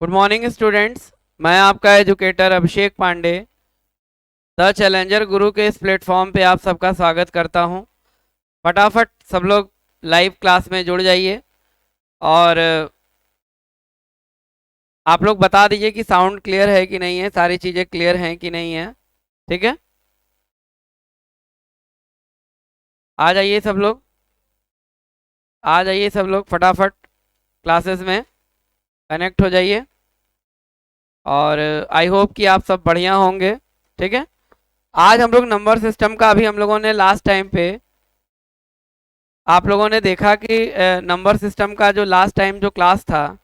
Good morning students. मैं आपका educator Abhishek Pandey the challenger Guru के इस प्लेटफॉर्म पे आप सबका स्वागत करता हूं। फटाफट सब लोग लाइव क्लास में जुड़ जाइए और आप लोग बता दीजिए कि साउंड क्लियर है कि नहीं है, सारी चीज़ें क्लियर हैं कि नहीं है। ठीक है, आ जाइए सब लोग, आ जाइए सब लोग फटाफट क्लासेस में कनेक्ट हो जाइए और आई होप कि आप सब बढ़िया होंगे। ठीक है, आज हम लोग नंबर सिस्टम का, अभी हम लोगों ने लास्ट टाइम पे आप लोगों ने देखा कि नंबर सिस्टम का जो लास्ट टाइम जो क्लास था,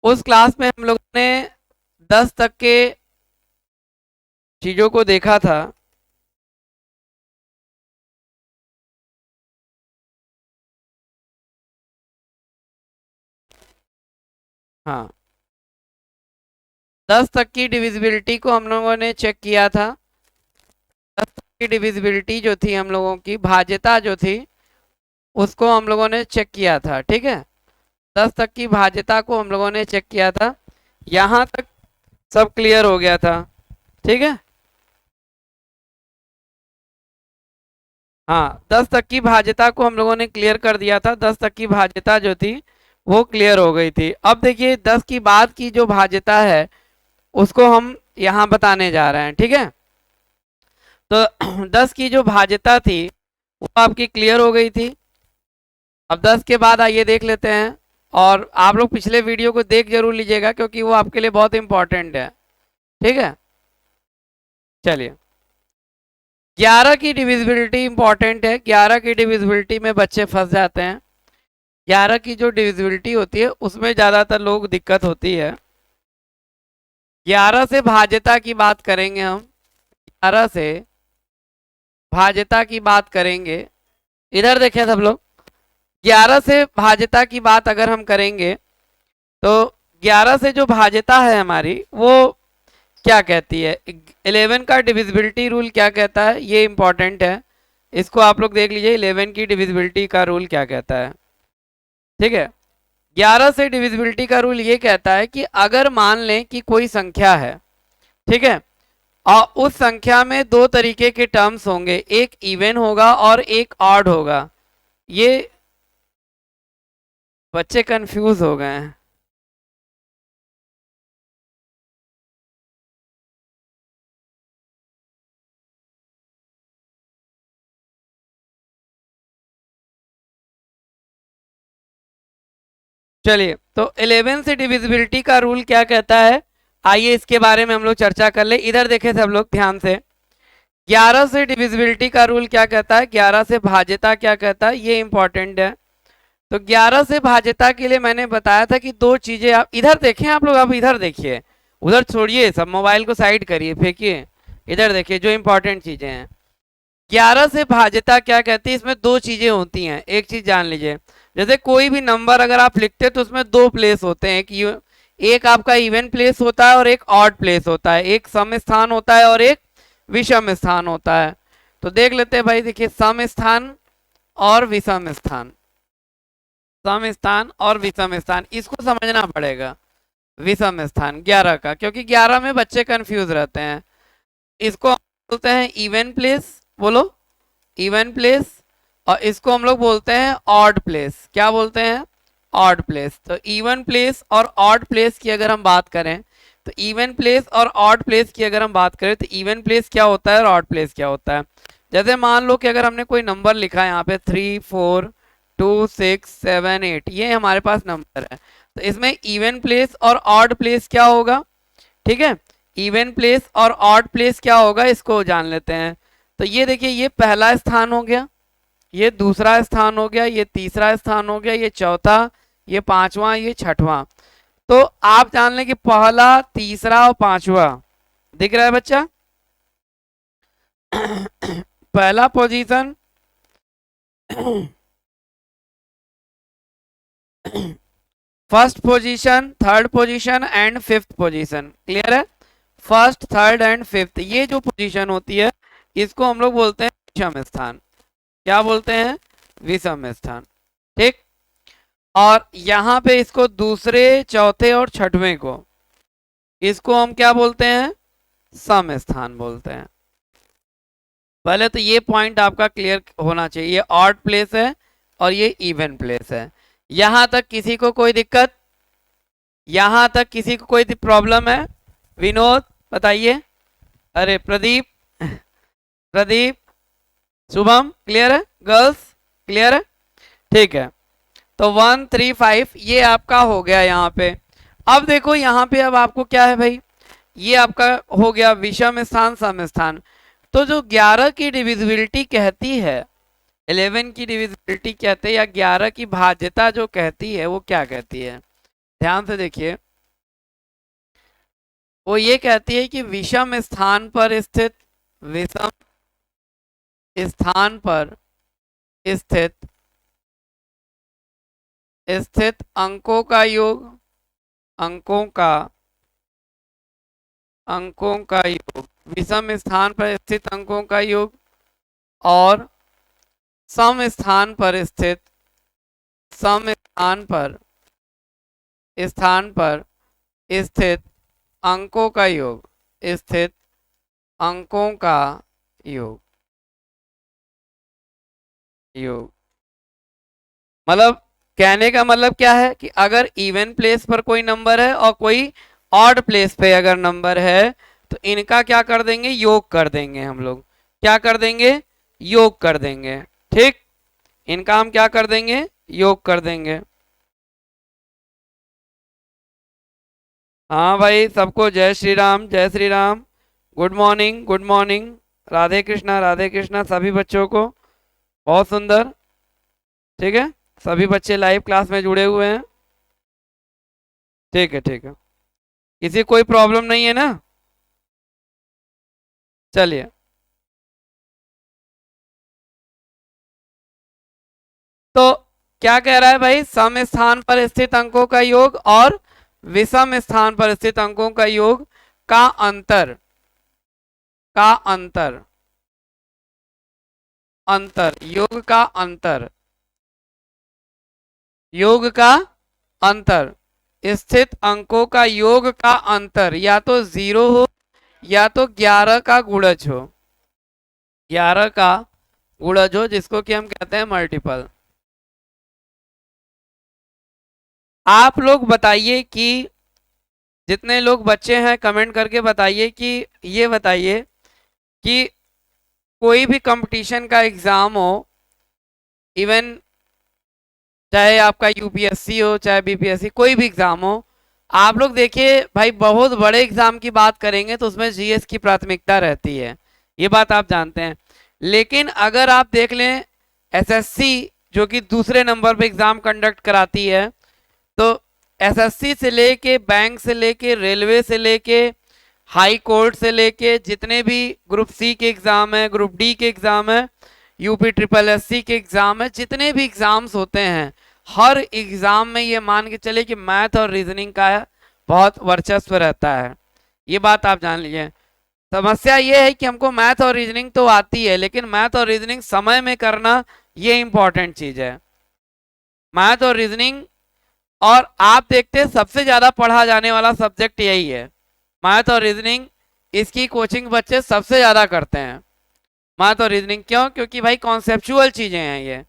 उस क्लास में हम लोगों ने 10 तक के चीज़ों को देखा था। हाँ, 10 तक की डिविजिबिलिटी को हम लोगों ने चेक किया था। 10 तक की डिविजिबिलिटी जो थी, हम लोगों की भाज्यता जो थी, उसको हम लोगों ने चेक किया था। ठीक है, 10 तक की भाज्यता को हम लोगों ने चेक किया था। यहाँ तक सब क्लियर हो गया था। ठीक है, हाँ, 10 तक की भाज्यता को हम लोगों ने क्लियर कर दिया था। 10 तक की भाज्यता जो थी वो क्लियर हो गई थी। अब देखिए 10 की बाद की जो भाज्यता है उसको हम यहाँ बताने जा रहे हैं। ठीक है, तो 10 की जो भाज्यता थी वो आपकी क्लियर हो गई थी। अब 10 के बाद आइए देख लेते हैं, और आप लोग पिछले वीडियो को देख जरूर लीजिएगा क्योंकि वो आपके लिए बहुत इंपॉर्टेंट है। ठीक है, चलिए, 11 की डिविजिबिलिटी इंपॉर्टेंट है। 11 की डिविजिबिलिटी में बच्चे फंस जाते हैं। 11 की जो डिविजिबिलिटी होती है उसमें ज़्यादातर लोग दिक्कत होती है। 11 से भाज्यता की बात करेंगे हम, 11 से भाज्यता की बात करेंगे। इधर देखें सब लोग, 11 से भाज्यता की बात अगर हम करेंगे तो 11 से जो भाज्यता है हमारी वो क्या कहती है, 11 का डिविजिबिलिटी रूल क्या कहता है, ये इंपॉर्टेंट है। इसको आप लोग देख लीजिए, 11 की डिविजिबिलिटी का रूल क्या कहता है। ठीक है, 11 से डिविजिबिलिटी का रूल ये कहता है कि अगर मान लें कि कोई संख्या है, ठीक है, और उस संख्या में दो तरीके के टर्म्स होंगे, एक इवन होगा और एक ऑड होगा। ये बच्चे कंफ्यूज हो गए हैं। चलिए, तो 11 से डिविजिबिलिटी का रूल क्या कहता है, आइए इसके बारे में हम लोग चर्चा कर ले। इधर देखें सब लोग ध्यान से, 11 से डिविजिबिलिटी का रूल क्या कहता है, 11 से भाज्यता क्या कहता है, ये इंपॉर्टेंट है। तो 11 से भाज्यता के लिए मैंने बताया था कि दो चीजें, आप इधर देखें, आप लोग अब इधर देखिए, उधर छोड़िए, सब मोबाइल को साइड करिए, फेंकिए, इधर देखिए जो इंपॉर्टेंट चीजें हैं। 11 से भाज्यता क्या कहती है, इसमें दो चीजें होती हैं। एक चीज जान लीजिए, जैसे कोई भी नंबर अगर आप लिखते हैं तो उसमें दो प्लेस होते हैं, एक आपका इवन प्लेस होता है और एक ऑड प्लेस होता है, एक सम स्थान होता है और एक विषम स्थान होता है। तो देख लेते हैं भाई, देखिए, सम स्थान और विषम स्थान, सम स्थान और विषम स्थान, इसको समझना पड़ेगा। विषम स्थान 11 का, क्योंकि 11 में बच्चे कंफ्यूज रहते हैं। इसको हम बोलते हैं इवन प्लेस, बोलो, इवन प्लेस। और इसको हम लोग बोलते हैं ऑड प्लेस। क्या बोलते हैं, ऑड प्लेस। तो इवन प्लेस और ऑड प्लेस की अगर हम बात करें, तो इवन प्लेस और ऑड प्लेस की अगर हम बात करें, तो इवन प्लेस क्या होता है और ऑड प्लेस क्या होता है। जैसे मान लो कि अगर हमने कोई नंबर लिखा है यहाँ पे 3 4 2 6 7 8, ये हमारे पास नंबर है, तो इसमें इवन प्लेस और ऑड प्लेस क्या होगा। ठीक है, इवन प्लेस और ऑड प्लेस क्या होगा, इसको जान लेते हैं। तो ये देखिए, ये पहला स्थान हो गया, ये दूसरा स्थान हो गया, ये तीसरा स्थान हो गया, ये चौथा, ये पांचवा, ये छठवां। तो आप जान लें कि पहला, तीसरा और पांचवा दिख रहा है बच्चा। पहला position, first position, third position and fifth position, clear है। फर्स्ट, थर्ड एंड फिफ्थ, ये जो पोजीशन होती है इसको हम लोग बोलते हैं विषम स्थान। क्या बोलते हैं, विषम स्थान। ठीक, और यहाँ पे इसको दूसरे, चौथे और छठवें को, इसको हम क्या बोलते हैं? सम स्थान बोलते हैं। पहले तो ये पॉइंट आपका क्लियर होना चाहिए, ये ऑड प्लेस है और ये इवन प्लेस है। यहां तक किसी को कोई दिक्कत? यहां तक किसी को कोई प्रॉब्लम है? विनोद बताइए। अरे प्रदीप, प्रदीप, शुभम क्लियर है? गर्ल्स क्लियर है? ठीक है। तो 135 ये आपका हो गया यहाँ पे। अब देखो यहाँ पे, अब आपको क्या है भाई, ये आपका हो गया विषम स्थान, सम स्थान। तो जो 11 की डिविजिबिलिटी कहती है, 11 की डिविजिबिलिटी कहते हैं, या 11 की भाज्यता जो कहती है, वो क्या कहती है? ध्यान से देखिए। वो ये कहती है कि विषम स्थान पर स्थित, विषम स्थान पर स्थित स्थित अंकों का योग, अंकों का योग, विषम स्थान पर स्थित अंकों का योग, और सम स्थान पर स्थित, सम स्थान पर स्थित अंकों का योग, स्थित अंकों का योग, मतलब कहने का मतलब क्या है कि अगर इवन प्लेस पर कोई नंबर है और कोई ऑड प्लेस पे अगर नंबर है, तो इनका क्या कर देंगे? योग कर देंगे हम लोग। क्या कर देंगे? योग कर देंगे। ठीक, इनका हम क्या कर देंगे? योग कर देंगे। हाँ भाई, सबको जय श्री राम, जय Shri Ram. Good morning, good morning. Radhe Krishna, Radhe Krishna सभी बच्चों को। बहुत सुंदर। ठीक है, सभी बच्चे लाइव क्लास में जुड़े हुए हैं। ठीक है, ठीक है, किसी कोई प्रॉब्लम नहीं है ना? चलिए, तो क्या कह रहा है भाई? सम स्थान पर स्थित अंकों का योग और विषम स्थान पर स्थित अंकों का योग का अंतर, का अंतर, अंतर, योग का अंतर, योग का अंतर, स्थित अंकों का योग का अंतर या तो 0 हो या तो 11 का गुणज हो, 11 का गुणज हो, जिसको कि हम कहते हैं मल्टीपल। आप लोग बताइए कि जितने लोग बच्चे हैं कमेंट करके बताइए कि ये बताइए कि कोई भी कंपटीशन का एग्जाम हो, इवन चाहे आपका यूपीएससी हो चाहे बीपीएससी, कोई भी एग्जाम हो, आप लोग देखिए भाई, बहुत बड़े एग्जाम की बात करेंगे तो उसमें जीएस की प्राथमिकता रहती है, ये बात आप जानते हैं। लेकिन अगर आप देख लें एसएससी, जो कि दूसरे नंबर पे एग्जाम कंडक्ट कराती है, तो एसएससी से लेके, बैंक से लेके, रेलवे से लेके, हाई कोर्ट से लेके, जितने भी ग्रुप सी के एग्जाम है, ग्रुप डी के एग्जाम है, यूपी ट्रिपल एससी के एग्जाम है, जितने भी एग्जाम्स होते हैं, हर एग्जाम में ये मान के चले कि मैथ और रीजनिंग का बहुत वर्चस्व रहता है। ये बात आप जान लीजिए। समस्या ये है कि हमको मैथ और रीजनिंग तो आती है, लेकिन मैथ और रीजनिंग समय में करना ये इंपॉर्टेंट चीज है। मैथ और रीजनिंग, और आप देखते हैं सबसे ज्यादा पढ़ा जाने वाला सब्जेक्ट यही है, मैथ और रीजनिंग। इसकी कोचिंग बच्चे सबसे ज्यादा करते हैं, मैथ और रीजनिंग। क्यों? क्योंकि भाई कॉन्सेप्चुअल चीजें हैं ये,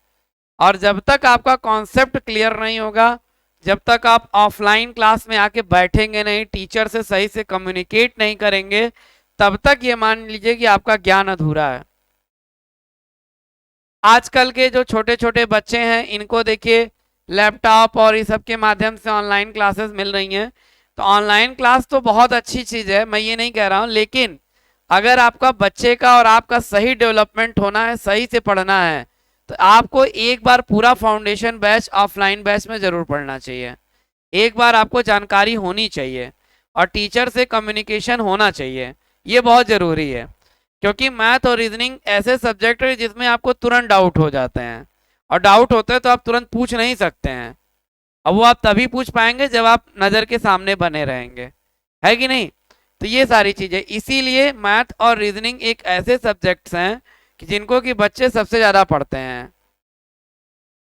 और जब तक आपका कॉन्सेप्ट क्लियर नहीं होगा, जब तक आप ऑफलाइन क्लास में आके बैठेंगे नहीं, टीचर से सही से कम्युनिकेट नहीं करेंगे, तब तक ये मान लीजिए कि आपका ज्ञान अधूरा है। आजकल के जो छोटे छोटे बच्चे हैं, इनको देखिए लैपटॉप और इस सब के माध्यम से ऑनलाइन क्लासेस मिल रही हैं। तो ऑनलाइन क्लास तो बहुत अच्छी चीज़ है, मैं ये नहीं कह रहा हूँ, लेकिन अगर आपका बच्चे का और आपका सही डेवलपमेंट होना है, सही से पढ़ना है, तो आपको एक बार पूरा फाउंडेशन बैच ऑफलाइन बैच में ज़रूर पढ़ना चाहिए। एक बार आपको जानकारी होनी चाहिए और टीचर से कम्युनिकेशन होना चाहिए, ये बहुत ज़रूरी है। क्योंकि मैथ और रीजनिंग ऐसे सब्जेक्ट है जिसमें आपको तुरंत डाउट हो जाते हैं, और डाउट होते हैं तो आप तुरंत पूछ नहीं सकते हैं। अब वो आप तभी पूछ पाएंगे जब आप नज़र के सामने बने रहेंगे, है कि नहीं? तो ये सारी चीज़ें, इसीलिए मैथ और रीजनिंग एक ऐसे सब्जेक्ट्स हैं कि जिनको कि बच्चे सबसे ज़्यादा पढ़ते हैं।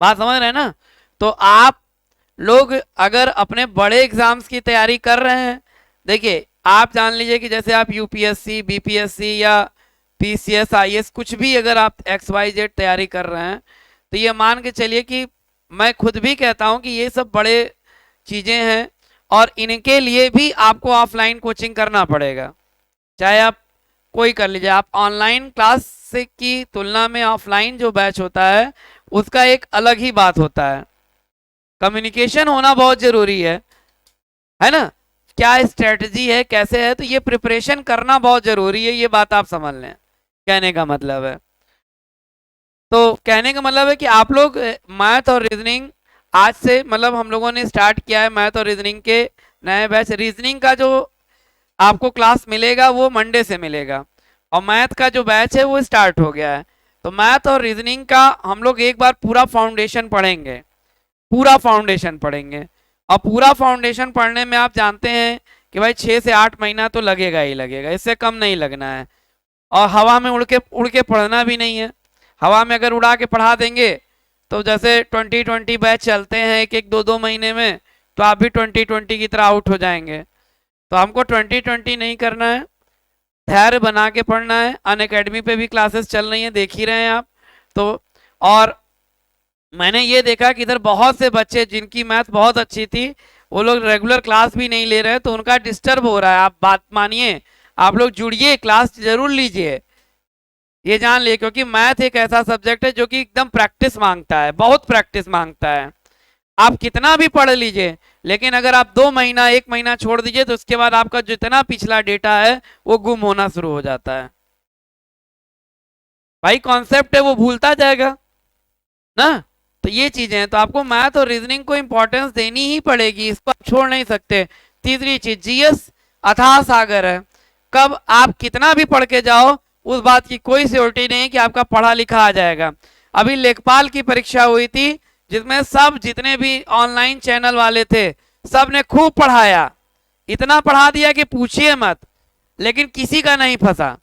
बात समझ रहे हैं ना? तो आप लोग अगर अपने बड़े एग्जाम्स की तैयारी कर रहे हैं, देखिए आप जान लीजिए कि जैसे आप यूपीएससी, बीपीएससी या पीसीएस, आईएएस कुछ भी अगर आप XYZ तैयारी कर रहे हैं, तो ये मान के चलिए कि मैं खुद भी कहता हूं कि ये सब बड़े चीजें हैं और इनके लिए भी आपको ऑफलाइन कोचिंग करना पड़ेगा। चाहे आप कोई कर लीजिए, आप ऑनलाइन क्लास से की तुलना में ऑफलाइन जो बैच होता है उसका एक अलग ही बात होता है। कम्युनिकेशन होना बहुत जरूरी है ना, क्या स्ट्रेटजी है, कैसे है, तो ये प्रिपरेशन करना बहुत जरूरी है, ये बात आप समझ लें। कहने का मतलब है, तो कहने का मतलब है कि आप लोग मैथ और रीजनिंग आज से मतलब हम लोगों ने स्टार्ट किया है मैथ और रीजनिंग के नए बैच। रीजनिंग का जो आपको क्लास मिलेगा वो मंडे से मिलेगा और मैथ का जो बैच है वो स्टार्ट हो गया है। तो मैथ और रीजनिंग का हम लोग एक बार पूरा फाउंडेशन पढ़ेंगे, पूरा फाउंडेशन पढ़ेंगे। और पूरा फाउंडेशन पढ़ने में आप जानते हैं कि भाई 6 से 8 महीना तो लगेगा ही लगेगा, इससे कम नहीं लगना है। और हवा में उड़ के पढ़ना भी नहीं है। हवा में अगर उड़ा के पढ़ा देंगे तो जैसे 2020 बैच चलते हैं एक एक 2-2 महीने में, तो आप भी 2020 की तरह आउट हो जाएंगे। तो हमको 2020 नहीं करना है, धैर्य बना के पढ़ना है। अनअकैडमी पे भी क्लासेस चल रही हैं, देख ही रहे हैं आप तो। और मैंने ये देखा कि इधर बहुत से बच्चे जिनकी मैथ बहुत अच्छी थी वो लोग रेगुलर क्लास भी नहीं ले रहे हैं, तो उनका डिस्टर्ब हो रहा है। आप बात मानिए, आप लोग जुड़िए, क्लास जरूर लीजिए, ये जान लिए, क्योंकि मैथ एक ऐसा सब्जेक्ट है जो कि एकदम प्रैक्टिस मांगता है, बहुत प्रैक्टिस मांगता है। आप कितना भी पढ़ लीजिए, लेकिन अगर आप 2 महीना 1 महीना छोड़ दीजिए तो उसके बाद आपका जितना पिछला डेटा है वो गुम होना शुरू हो जाता है। भाई कॉन्सेप्ट है वो भूलता जाएगा ना। तो ये चीजें हैं, तो आपको मैथ और रीजनिंग को इंपॉर्टेंस देनी ही पड़ेगी, इसको आप छोड़ नहीं सकते। तीसरी चीज, जीएस अथाह सागर है, कब आप कितना भी पढ़ के जाओ उस बात की कोई श्योरिटी नहीं कि आपका पढ़ा लिखा आ जाएगा। अभी लेखपाल की परीक्षा हुई थी जिसमें सब जितने भी ऑनलाइन चैनल वाले थे सब ने खूब पढ़ाया, इतना पढ़ा दिया कि पूछिए मत, लेकिन किसी का नहीं फंसा।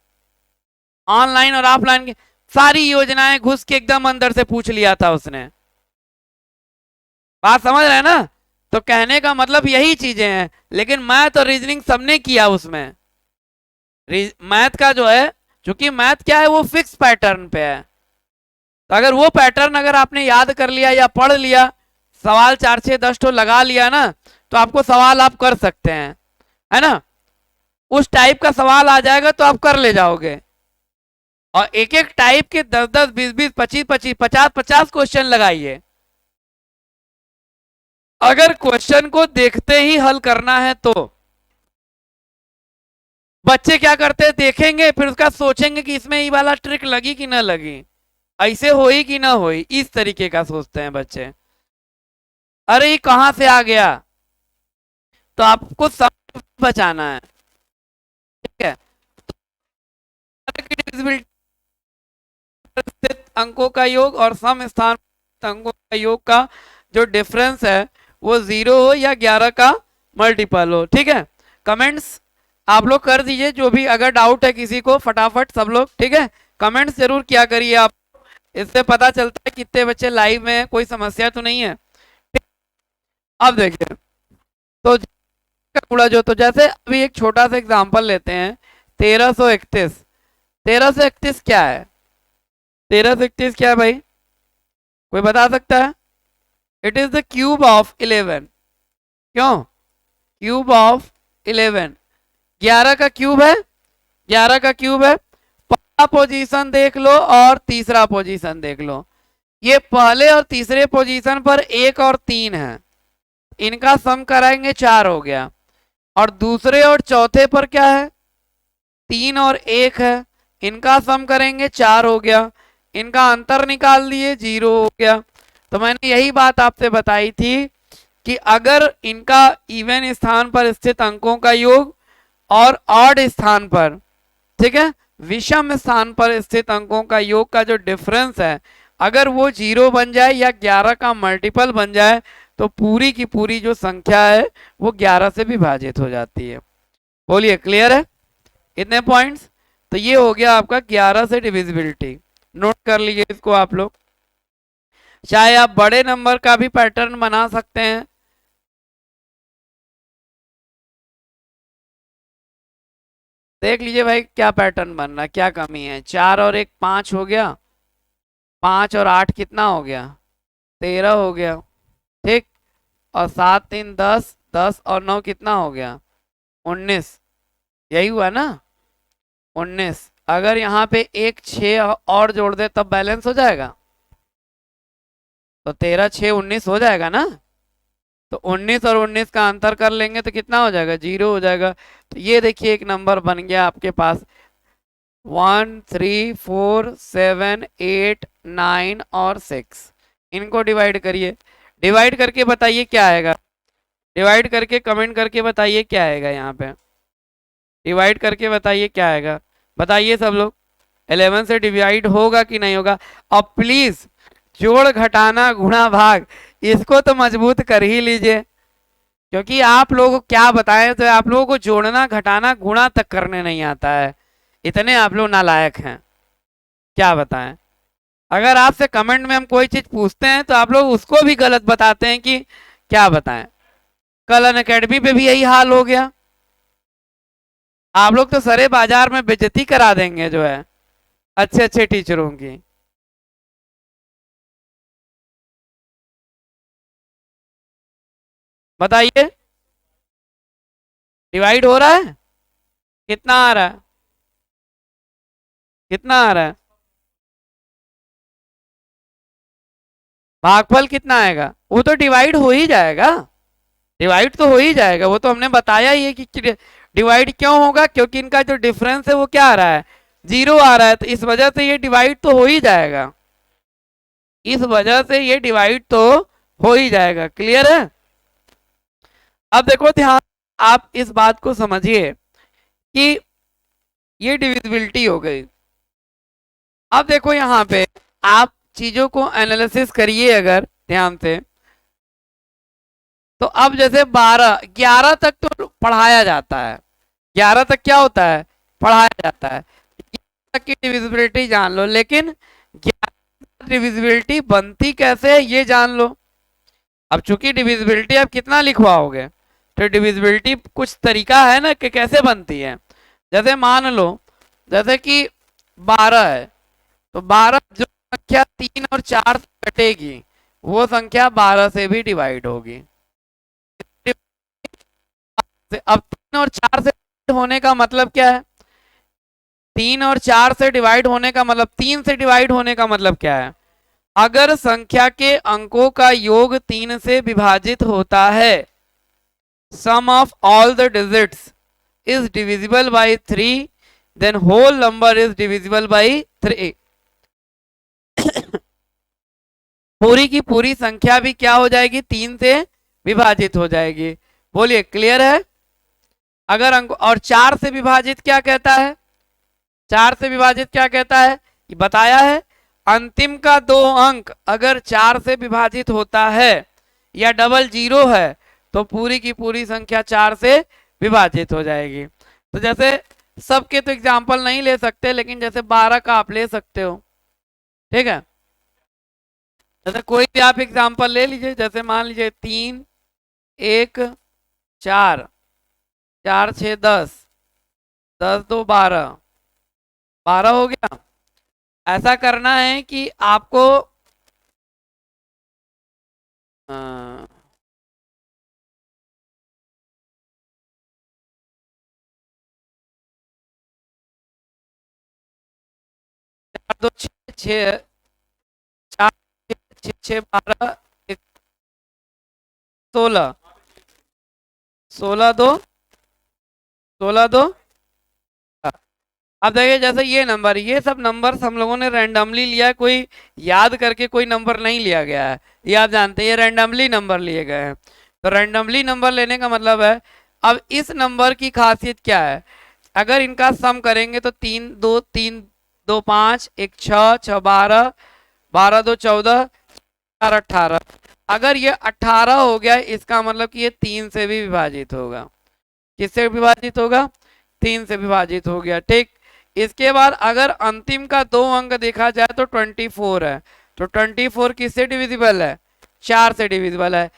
ऑनलाइन और ऑफलाइन की सारी योजनाएं घुस के एकदम अंदर से पूछ लिया था उसने। बात समझ रहे हैं ना। तो कहने का मतलब यही चीजें हैं, लेकिन मैथ और रीजनिंग सबने किया उसमें। मैथ का जो है, क्योंकि मैथ क्या है वो फिक्स पैटर्न पे है, तो अगर वो पैटर्न अगर आपने याद कर लिया या पढ़ लिया, सवाल 4 6 10 तो लगा लिया ना, तो आपको सवाल आप कर सकते हैं, है ना। उस टाइप का सवाल आ जाएगा तो आप कर ले जाओगे। और एक एक टाइप के 10 10 20 20 25 25 50 50 क्वेश्चन लगाइए। अगर क्वेश्चन को देखते ही हल करना है तो बच्चे क्या करते हैं, देखेंगे फिर उसका सोचेंगे कि इसमें ये वाला ट्रिक लगी कि ना लगी, ऐसे होई कि ना होई, इस तरीके का सोचते हैं बच्चे। अरे ये कहां से आ गया, तो आपको सब बचाना है, ठीक है। स्थित अंकों का योग और सम स्थान अंकों का योग का जो डिफरेंस है वो 0 हो या 11 का मल्टीपल हो, ठीक है। कमेंट्स आप लोग कर दीजिए, जो भी अगर डाउट है किसी को फटाफट सब लोग, ठीक है, कमेंट्स जरूर किया करिए आप, इससे पता चलता है कितने बच्चे लाइव में, कोई समस्या तो नहीं है। अब देखिए, तो कूड़ा जो, तो जैसे अभी एक छोटा सा एग्जांपल लेते हैं, 1331। 1331 क्या है, 1331 क्या है भाई, कोई बता सकता है। It is the cube of 11। क्यों, क्यूब ऑफ 11, 11 का क्यूब है, 11 का क्यूब है। पहला पोजीशन देख लो और तीसरा पोजीशन देख लो, ये पहले और तीसरे पोजीशन पर 1 और 3 है, इनका सम कराएंगे 4 हो गया। और दूसरे और चौथे पर क्या है, 3 और 1 है, इनका सम करेंगे 4 हो गया। इनका अंतर निकाल दिए 0 हो गया। तो मैंने यही बात आपसे बताई थी कि अगर इनका इवन स्थान पर स्थित अंकों का योग और ऑड स्थान पर, ठीक है, विषम स्थान पर स्थित अंकों का योग का जो डिफरेंस है, अगर वो 0 बन जाए या 11 का मल्टीपल बन जाए तो पूरी की पूरी जो संख्या है वो 11 से विभाजित हो जाती है। बोलिए क्लियर है इतने पॉइंट्स। तो ये हो गया आपका 11 से डिविजिबिलिटी, नोट कर लीजिए इसको आप लोग। चाहे आप बड़े नंबर का भी पैटर्न बना सकते हैं, देख लीजिए भाई क्या पैटर्न बन रहा है, क्या कमी है। 4 और 1 5 हो गया, 5 और 8 कितना हो गया, 13 हो गया। ठीक, और 7 3 10, 10 और 9 कितना हो गया, 19। यही हुआ ना, 19। अगर यहाँ पे एक 6 और जोड़ दे तब बैलेंस हो जाएगा, तो 13 6 19 हो जाएगा ना। तो 19 और 19 का अंतर कर लेंगे तो कितना हो जाएगा, 0 हो जाएगा। तो ये देखिए एक नंबर बन गया आपके पास, 1 3 4 7 8 9 और 6। इनको डिवाइड करिए, डिवाइड करके बताइए क्या आएगा, डिवाइड करके कमेंट करके बताइए क्या आएगा, यहाँ पे डिवाइड करके बताइए क्या आएगा, बताइए सब लोग। 11 से डिवाइड होगा कि नहीं होगा। अब प्लीज जोड़ घटाना गुणा भाग इसको तो मजबूत कर ही लीजिए, क्योंकि आप लोग को क्या बताएं, तो आप लोगों को जोड़ना घटाना गुणा तक करने नहीं आता है, इतने आप लोग नालायक हैं, क्या बताएं। अगर आपसे कमेंट में हम कोई चीज पूछते हैं तो आप लोग उसको भी गलत बताते हैं कि क्या बताएं। कल अनअकैडमी पे भी यही हाल हो गया, आप लोग तो सारे बाजार में बेइज्जती करा देंगे जो है अच्छे अच्छे टीचरों की। बताइए, डिवाइड हो रहा है, कितना आ रहा है, कितना आ रहा है, भागफल कितना आएगा, वो तो डिवाइड हो ही जाएगा, डिवाइड तो हो ही जाएगा, वो तो हमने बताया ही है कि डिवाइड क्यों होगा, क्योंकि इनका जो डिफरेंस है वो क्या आ रहा है, 0 आ रहा है, तो इस वजह से ये डिवाइड तो हो ही जाएगा, इस वजह से ये डिवाइड तो हो ही जाएगा। क्लियर है। अब देखो ध्यान, आप इस बात को समझिए कि ये डिविजिबिलिटी हो गई। अब देखो यहाँ पे आप चीजों को एनालिसिस करिए अगर ध्यान से, तो अब जैसे 12 11 तक तो पढ़ाया जाता है, 11 तक क्या होता है, पढ़ाया जाता है, 11 तक की डिविजिबिलिटी जान लो, लेकिन 11 डिविजिबिलिटी बनती कैसे है ये जान लो। अब चूंकि डिविजिबिलिटी आप कितना लिखवाओगे, तो डिविजिबिलिटी कुछ तरीका है ना कि कैसे बनती है। जैसे मान लो जैसे कि 12 है, तो 12 जो संख्या 3 और 4 से कटेगी वो संख्या 12 से भी डिवाइड होगी। अब 3 और 4 से होने का मतलब क्या है, 3 और 4 से डिवाइड होने का मतलब, 3 से डिवाइड होने का मतलब क्या है, अगर संख्या के अंकों का योग 3 से विभाजित होता है, sum of all the digits is divisible by 3, then whole number is divisible by 3। पूरी की पूरी संख्या भी क्या हो जाएगी, 3 से विभाजित हो जाएगी। बोलिए क्लियर है। अगर अंक और 4 से विभाजित क्या कहता है, 4 से विभाजित क्या कहता है, ये बताया है, अंतिम का 2 अंक अगर 4 से विभाजित होता है या डबल 0 है तो पूरी की पूरी संख्या 4 से विभाजित हो जाएगी। तो जैसे सबके तो एग्जाम्पल नहीं ले सकते, लेकिन जैसे 12 का आप ले सकते हो, ठीक है। जैसे कोई भी आप एग्जाम्पल ले लीजिए, जैसे मान लीजिए 3 1 4, 4 6 10, 10 2 12, 12 हो गया। ऐसा करना है कि आपको अ, 4 2 6 6, 4 6 6 12 16, 16 2, 16 2। अब देखिए जैसे ये नंबर, ये सब नंबर्स हम लोगों ने रैंडमली लिया है, कोई याद करके कोई नंबर नहीं लिया गया है, ये आप जानते हैं, ये रैंडमली नंबर लिए गए हैं। तो रैंडमली नंबर लेने का मतलब है, अब इस नंबर की खासियत क्या है, अगर इनका सम करेंगे तो 3 2 5 1 6 6 12, 12 2 14, 4 18। अगर ये 18 हो गया इसका मतलब कि ये 3 से भी विभाजित होगा, किससे विभाजित होगा, 3 से विभाजित हो गया। ठीक, इसके बाद अगर अंतिम का 2 अंक देखा जाए तो 24 है, तो 24 किससे डिविजिबल है, 4 से डिविजिबल है,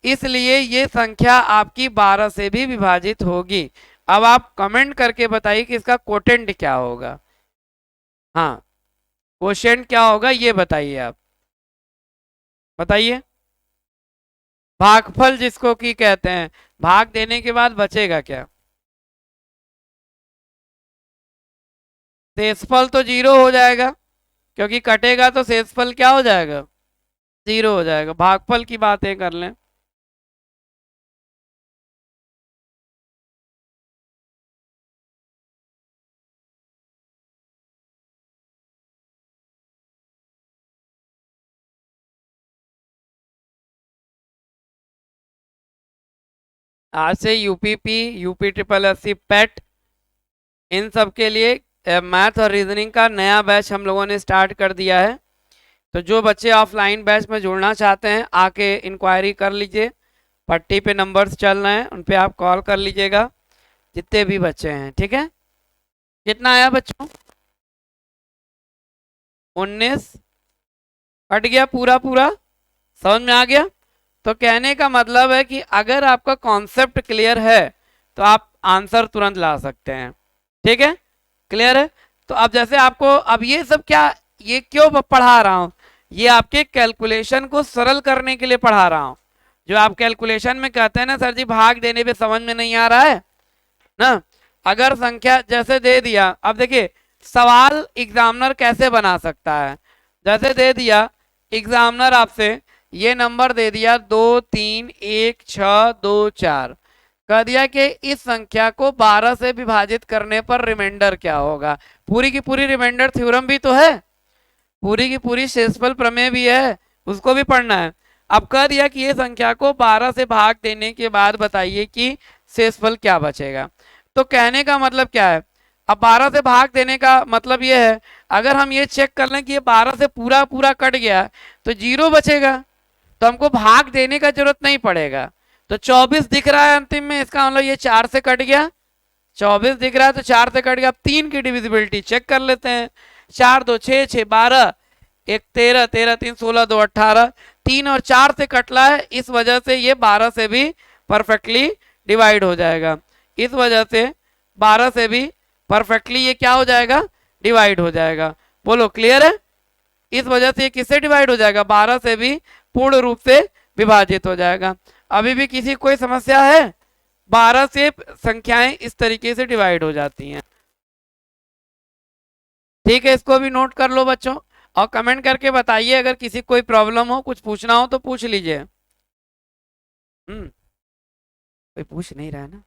इसलिए ये संख्या आपकी 12 से भी विभाजित होगी। अब आप कमेंट करके बताइए कि इसका कोटेंट क्या होगा। हाँ, क्वोशिएंट क्या होगा ये बताइए आप, बताइए। भागफल जिसको की कहते हैं, भाग देने के बाद बचेगा क्या? शेषफल तो जीरो हो जाएगा, क्योंकि कटेगा तो शेषफल क्या हो जाएगा? जीरो हो जाएगा। भागफल की बातें कर लें। आज से UPP, UP triple SC PET, इन सब के लिए मैथ और रीजनिंग का नया बैच हम लोगों ने स्टार्ट कर दिया है। तो जो बच्चे ऑफलाइन बैच में जुड़ना चाहते हैं आके इंक्वायरी कर लीजिए। पट्टी पे नंबर्स चल रहे हैं, उन पे आप कॉल कर लीजिएगा, जितने भी बच्चे हैं। ठीक है, कितना आया बच्चों? 19 कट गया पूरा पूरा, समझ में आ गया? तो कहने का मतलब है कि अगर आपका कॉन्सेप्ट क्लियर है तो आप आंसर तुरंत ला सकते हैं। ठीक है, क्लियर है? तो अब जैसे आपको अब ये सब क्या, ये क्यों पढ़ा रहा हूं? ये आपके कैलकुलेशन को सरल करने के लिए पढ़ा रहा हूं। जो आप कैलकुलेशन में कहते हैं ना सर जी भाग देने पे समझ में नहीं आ रहा है ना, अगर संख्या जैसे दे दिया, अब देखिए सवाल एग्जामिनर कैसे बना सकता है। जैसे दे दिया एग्जामिनर आपसे, ये नंबर दे दिया 2 3 1 6 2 4, कह दिया कि इस संख्या को 12 से विभाजित करने पर रिमाइंडर क्या होगा। पूरी की पूरी रिमाइंडर थ्योरम भी तो है, पूरी की पूरी शेषफल प्रमेय भी है, उसको भी पढ़ना है। अब कह दिया कि ये संख्या को 12 से भाग देने के बाद बताइए कि शेषफल क्या बचेगा। तो कहने का मतलब क्या है, अब 12 से भाग देने का मतलब ये है, अगर हम ये चेक कर लें कि ये 12 से पूरा पूरा कट गया तो जीरो बचेगा, तो हमको भाग देने का जरूरत नहीं पड़ेगा। तो 24 दिख रहा है अंतिम में, इसका मतलब ये 4 से कट गया, 24 दिख रहा है तो 4 से कट गया। अब 3 की डिविजिबिलिटी चेक कर लेते हैं। 4 2 6 6 12, 1 13, 13 3 16, 2 18, 3 और 4 से कटला है, इस वजह से ये 12 से भी परफेक्टली डिवाइड हो जाएगा। इस वजह से 12 से भी परफेक्टली ये क्या हो जाएगा? डिवाइड हो जाएगा। बोलो क्लियर है? इस वजह से ये किससे डिवाइड हो जाएगा? 12 से भी पूर्ण रूप से विभाजित हो जाएगा। अभी भी किसी कोई समस्या है? 12 से संख्याएं इस तरीके से डिवाइड हो जाती हैं। ठीक है, इसको भी नोट कर लो बच्चों, और कमेंट करके बताइए अगर किसी कोई प्रॉब्लम हो, कुछ पूछना हो तो पूछ लीजिए। कोई पूछ नहीं रहा है ना?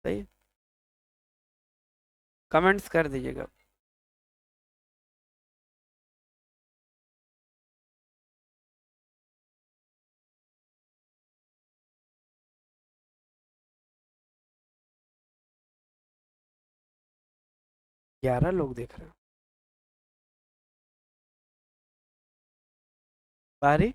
सही, कमेंट्स कर दीजिएगा। ग्यारह लोग देख रहे हैं बारी।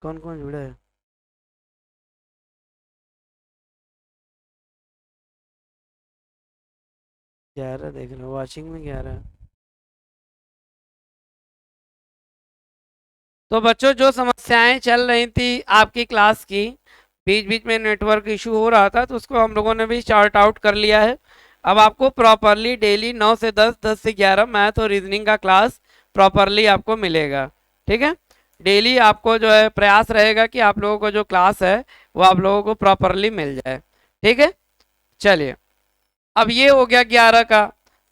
कौन कौन जुड़ा है? 11 देख रहे हो, वॉचिंग में 11। तो बच्चों जो समस्याएं चल रही थी आपकी क्लास की, बीच बीच में नेटवर्क इशू हो रहा था, तो उसको हम लोगों ने भी चार्ट आउट कर लिया है। अब आपको प्रॉपरली डेली 9 से 10, 10 से 11 मैथ और रीजनिंग का क्लास प्रॉपरली आपको मिलेगा। ठीक है, डेली आपको जो है प्रयास रहेगा कि आप लोगों को जो क्लास है वो आप लोगों को प्रॉपरली मिल जाए। ठीक है, चलिए अब ये हो गया 11 का।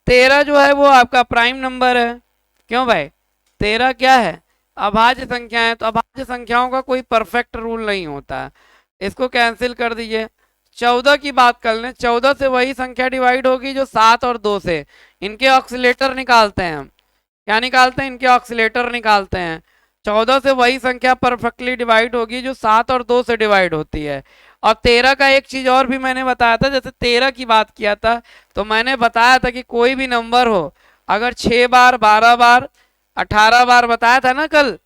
13 जो है वो आपका प्राइम नंबर है। क्यों भाई? 13 क्या है? अभाज्य संख्या है। तो अभाज्य संख्याओं का कोई परफेक्ट रूल नहीं होता है, इसको कैंसिल कर दीजिए। 14 की बात कर लें, 14 से वही संख्या डिवाइड होगी जो 7 और 2 से, इनके ऑक्सीलेटर निकालते हैं हम। क्या निकालते हैं? इनके ऑक्सीलेटर निकालते हैं। 14 से वही संख्या परफेक्टली डिवाइड होगी जो 7 और 2 से डिवाइड होती है। और 13 का एक चीज और भी मैंने बताया था, जैसे 13 की बात किया था तो मैंने बताया था कि कोई भी नंबर हो, अगर 6 बार, 12 बार, 18 बार बताया था ना कल,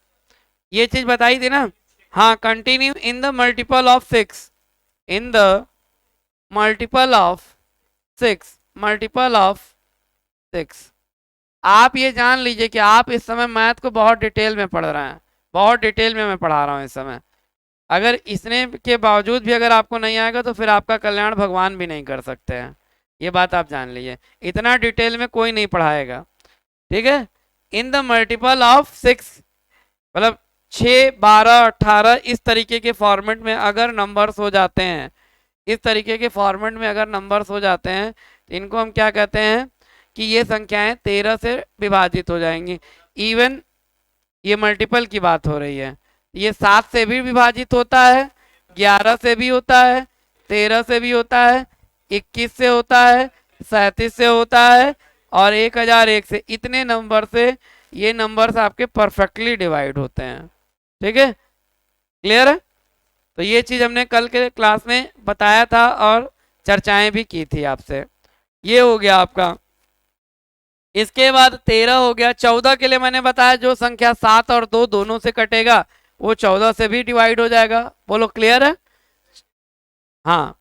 ये चीज बताई थी ना। हाँ, continue in the multiple of six, in the multiple of six, multiple of six. आप ये जान लीजिए कि आप इस समय मैथ को बहुत डिटेल में पढ़ रहे हैं, बहुत डिटेल में मैं पढ़ा रहा हूँ इस समय। अगर इसने के बावजूद भी अगर आपको नहीं आएगा तो फिर आपका कल्याण भगवान भी नहीं कर सकते हैं। ये बात आप जान लीजिए, इतना डिटेल में कोई नहीं पढ़ाएगा। ठीक है। In the multiple of six मतलब 6, 12, 18 इस तरीके के फॉर्मेट में अगर नंबर्स हो जाते हैं, इस तरीके के फॉर्मेट में अगर नंबर्स हो जाते हैं तो इनको हम क्या कहते हैं कि ये संख्याएं 13 से विभाजित हो जाएंगी। इवन ये मल्टीपल की बात हो रही है, ये 7 से भी विभाजित होता है, 11 से भी होता है, 13 से भी होता है, 21 से होता है, 37 से होता है और 1001 से। इतने नंबर से ये नंबर्स आपके परफेक्टली डिवाइड होते हैं। ठीक है, क्लियर है। तो ये चीज हमने कल के क्लास में बताया था और चर्चाएं भी की थी आपसे। ये हो गया आपका। इसके बाद 13 हो गया। 14 के लिए मैंने बताया जो संख्या 7 और 2 दोनों से कटेगा वो 14 से भी डिवाइड हो जाएगा। बोलो क्लियर है। हाँ,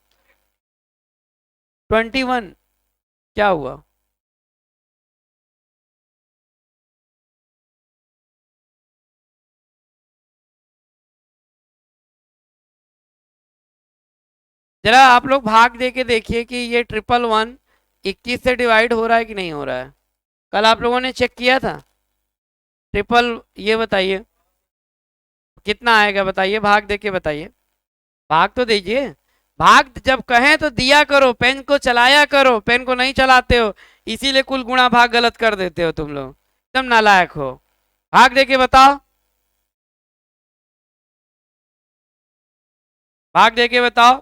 21 क्या हुआ? जरा आप लोग भाग दे के देखिए कि ये 111 21 से डिवाइड हो रहा है कि नहीं हो रहा है। कल आप लोगों ने चेक किया था ट्रिपल? ये बताइए कितना आएगा, बताइए, भाग दे के बताइए। भाग तो दीजिए। भाग जब कहें तो दिया करो, पेन को चलाया करो, पेन को नहीं चलाते हो इसीलिए कुल गुणा भाग गलत कर देते हो तुम लोग, एकदम नालायक हो। भाग दे के बताओ, भाग दे के बताओ।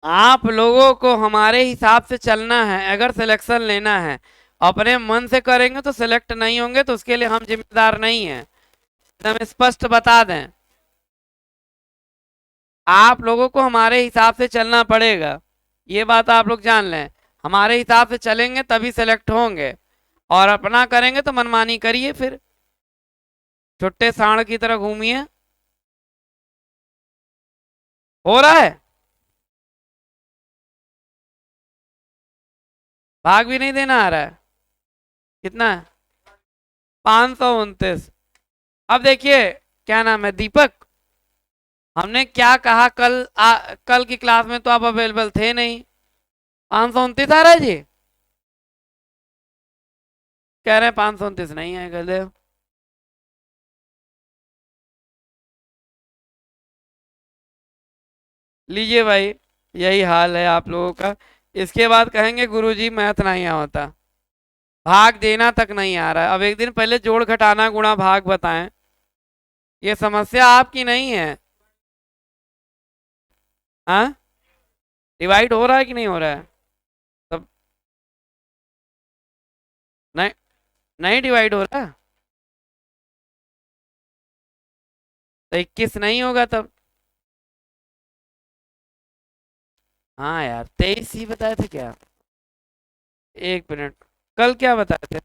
आप लोगों को हमारे हिसाब से चलना है, अगर सिलेक्शन लेना है अपने मन से करेंगे तो सिलेक्ट नहीं होंगे, तो उसके लिए हम जिम्मेदार नहीं हैं, एकदम स्पष्ट बता दें। आप लोगों को हमारे हिसाब से चलना पड़ेगा, ये बात आप लोग जान लें। हमारे हिसाब से चलेंगे तभी सिलेक्ट होंगे, और अपना करेंगे तो मनमानी करिए, फिर छुट्टे सांड की तरह घूमिए। हो रहा है। भाग भी नहीं देना आ रहा है। कितना है? 529। अब देखिए, क्या नाम है, दीपक। हमने क्या कहा कल कल की क्लास में तो आप अवेलेबल थे नहीं। 529 आ रहा है जी। कह रहे हैं 529 नहीं है, गले। लीजिए भाई, यही हाल है आप लोगों का। इसके बाद कहेंगे गुरुजी मैथ नहीं आता, भाग देना तक नहीं आ रहा है। अब एक दिन पहले जोड़ घटाना गुणा भाग बताएं। ये समस्या आपकी नहीं है। हाँ, डिवाइड हो रहा है कि नहीं हो रहा है? तब नहीं, नहीं डिवाइड हो रहा है तो 21 नहीं होगा तब। हाँ यार, 23 ही बताए थे क्या? एक मिनट, कल क्या बताए थे?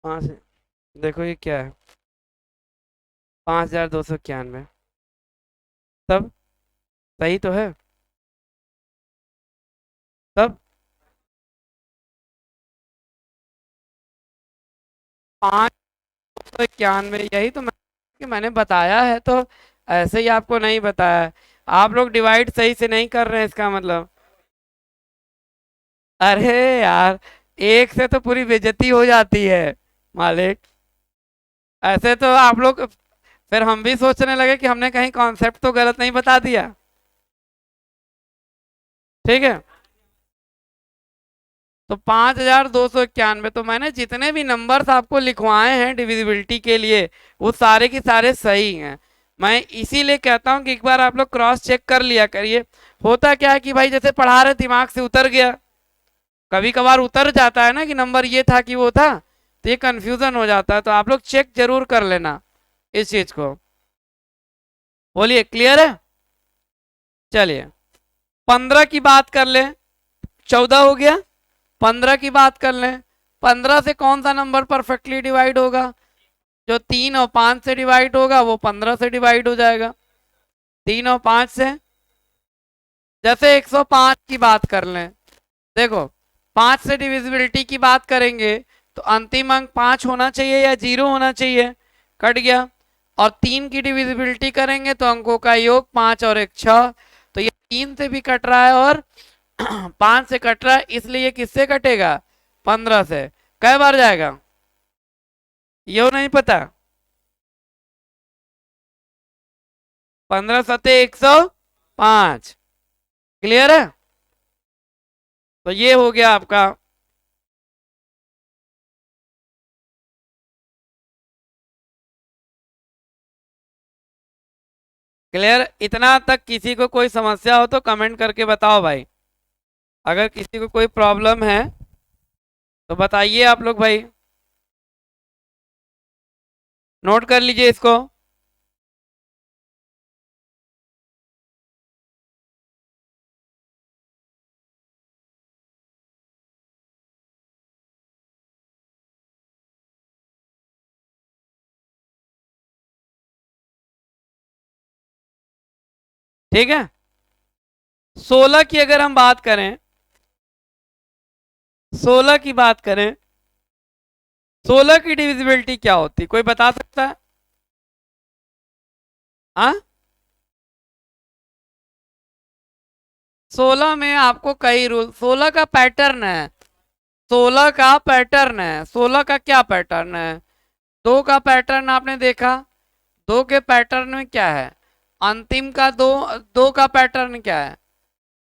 हाँ से देखो ये क्या है, 5291। तब सही तो है। तब 591, यही तो कि मैंने बताया है, तो ऐसे ही आपको नहीं बताया है। आप लोग डिवाइड सही से नहीं कर रहे हैं इसका मतलब। अरे यार, एक से तो पूरी बेइज्जती हो जाती है मालिक। ऐसे तो आप लोग, फिर हम भी सोचने लगे कि हमने कहीं कॉन्सेप्ट तो गलत नहीं बता दिया। ठीक है, तो 5291। तो मैंने जितने भी नंबर्स आपको लिखवाए हैं डिविजिबिलिटी के लिए वो सारे के सारे सही हैं। मैं इसीलिए कहता हूं कि एक बार आप लोग क्रॉस चेक कर लिया करिए। होता क्या है कि भाई जैसे पढ़ा रहे दिमाग से उतर गया, कभी कभार उतर जाता है ना कि नंबर ये था कि वो था, तो ये कंफ्यूजन हो जाता है। तो आप लोग चेक जरूर कर लेना इस चीज को। बोलिए क्लियर है। चलिए 15 की बात कर ले, 14 हो गया, 15 की बात कर लें। 15 से कौन सा नंबर परफेक्टली डिवाइड होगा? जो 3 और 5 से डिवाइड होगा वो 15 से डिवाइड हो जाएगा। 3 और 5 से, जैसे 105 की बात कर लें, देखो 5 से डिविजिबिलिटी की बात करेंगे तो अंतिम अंक 5 होना चाहिए या 0 होना चाहिए, कट गया। और 3 की डिविजिबिलिटी करेंगे तो अंकों का योग 5 और 1 6, तो ये 3 से भी कट रहा है और 5 से कट रहा है, इसलिए ये किससे कटेगा? 15 से। कै बार जाएगा ये नहीं पता? 15 सत्ते 105। क्लियर है। तो ये हो गया आपका। क्लियर, इतना तक किसी को कोई समस्या हो तो कमेंट करके बताओ भाई। अगर किसी को कोई प्रॉब्लम है तो बताइए आप लोग भाई, नोट कर लीजिए इसको। ठीक है, 16 की अगर हम बात करें, 16 की बात करें, 16 की डिविजिबिलिटी क्या होती, कोई बता सकता है? हाँ, 16 में आपको कई रूल, 16 का पैटर्न है, 16 का पैटर्न है। 16 का क्या पैटर्न है? दो का पैटर्न आपने देखा, दो के पैटर्न में क्या है? अंतिम का दो, दो का पैटर्न क्या है?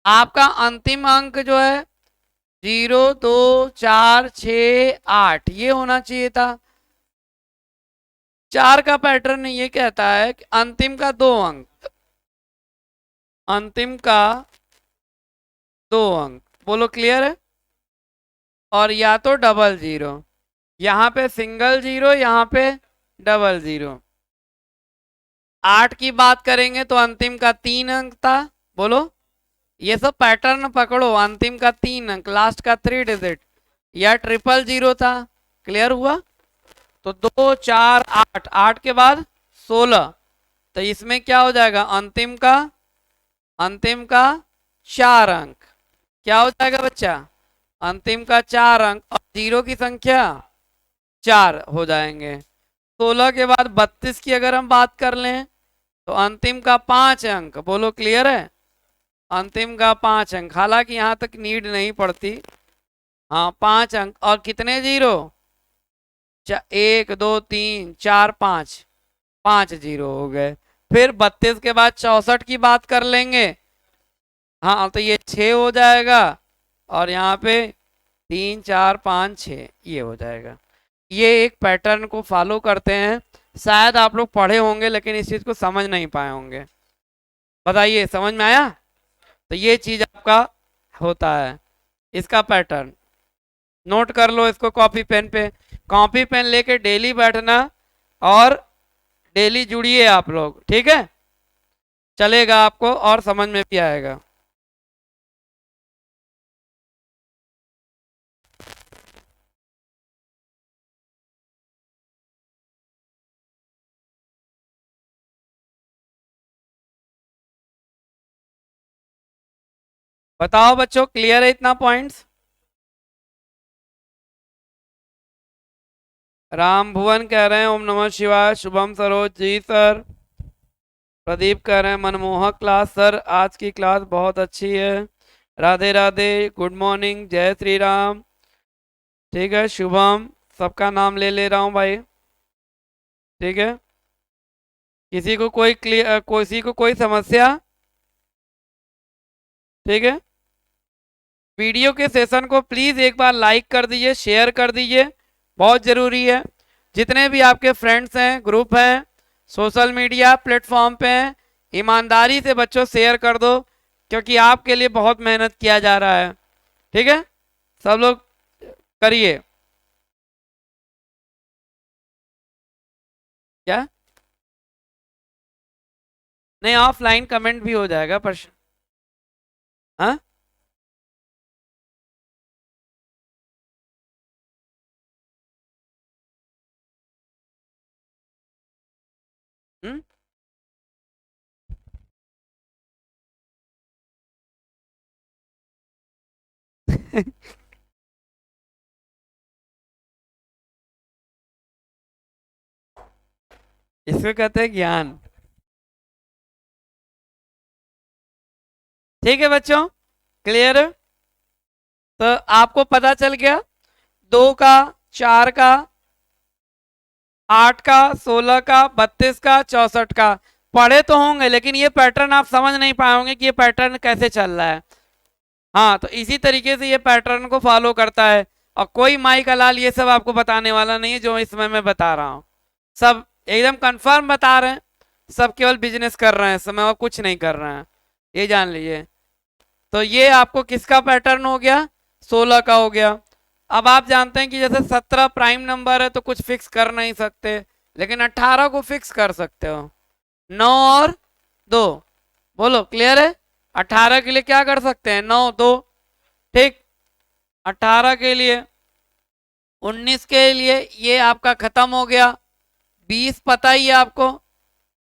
आपका अंतिम अंक जो है 0 2 4 6 8 ये होना चाहिए था। 4 का पैटर्न ये कहता है कि अंतिम का दो अंक, अंतिम का दो अंक, बोलो क्लियर है। और या तो डबल जीरो, यहाँ पे सिंगल जीरो, यहाँ पे डबल जीरो। 8 की बात करेंगे तो अंतिम का 3 अंक था, बोलो। ये सब पैटर्न पकड़ो, अंतिम का 3 अंक, लास्ट का 3 डिजिट, या ट्रिपल जीरो था। क्लियर हुआ। तो 2 4 8, 8 के बाद 16, तो इसमें क्या हो जाएगा? अंतिम का 4 अंक, क्या हो जाएगा बच्चा? अंतिम का 4 अंक, और जीरो की संख्या 4 हो जाएंगे। 16 के बाद 32 की अगर हम बात कर लें तो अंतिम का 5 अंक, बोलो क्लियर है। अंतिम का 5 अंक, हालांकि यहाँ तक नीड नहीं पड़ती। हाँ 5 अंक, और कितने जीरो? 1 2 3 4 5, 5 जीरो हो गए। फिर 32 के बाद 64 की बात कर लेंगे, हाँ तो ये 6 हो जाएगा, और यहाँ पे 3 4 5 6 ये हो जाएगा। ये एक पैटर्न को फॉलो करते हैं, शायद आप लोग पढ़े होंगे लेकिन इस चीज को समझ नहीं पाए होंगे। बताइए समझ में आया? तो ये चीज आपका होता है, इसका पैटर्न नोट कर लो इसको कॉपी पेन पे। कॉपी पेन लेके डेली बैठना और डेली जुड़िए आप लोग, ठीक है, चलेगा आपको और समझ में भी आएगा। बताओ बच्चों, क्लियर है इतना पॉइंट्स? राम भुवन कह रहे हैं ओम नमः शिवाय। शुभम सरोज जी सर। प्रदीप कह रहे हैं मनमोहक क्लास सर, आज की क्लास बहुत अच्छी है। राधे राधे, गुड मॉर्निंग, जय श्री राम। ठीक है शुभम, सबका नाम ले ले रहा हूँ भाई, ठीक है। किसी को कोई किसी को कोई समस्या? ठीक है, वीडियो के सेशन को प्लीज एक बार लाइक कर दीजिए, शेयर कर दीजिए, बहुत जरूरी है। जितने भी आपके फ्रेंड्स हैं, ग्रुप हैं, सोशल मीडिया प्लेटफॉर्म पे हैं, ईमानदारी से बच्चों शेयर कर दो, क्योंकि आपके लिए बहुत मेहनत किया जा रहा है। ठीक है, सब लोग करिए। क्या नहीं, ऑफलाइन कमेंट भी हो जाएगा पर। हाँ, हम्म। इसको कहते हैं ज्ञान। ठीक है बच्चों, क्लियर है? तो आपको पता चल गया, 2 का, 4 का, 8 का, 16 का, 32 का, 64 का पढ़े तो होंगे, लेकिन ये पैटर्न आप समझ नहीं पाओगे कि ये पैटर्न कैसे चल रहा है। हाँ, तो इसी तरीके से ये पैटर्न को फॉलो करता है। और कोई माई का लाल ये सब आपको बताने वाला नहीं है जो इसमें मैं बता रहा हूँ। सब एकदम कंफर्म बता रहे हैं, सब केवल बिजनेस कर रहे हैं इस समय और कुछ नहीं कर रहे हैं, ये जान लीजिए। तो ये आपको किसका पैटर्न हो गया? 16 का हो गया। अब आप जानते हैं कि जैसे 17 प्राइम नंबर है तो कुछ फिक्स कर नहीं सकते, लेकिन 18 को फिक्स कर सकते हो। 9 और 2, बोलो क्लियर है? 18 के लिए क्या कर सकते हैं? 9 2, ठीक। 18 के लिए, 19 के लिए ये आपका खत्म हो गया। 20 पता ही है आपको,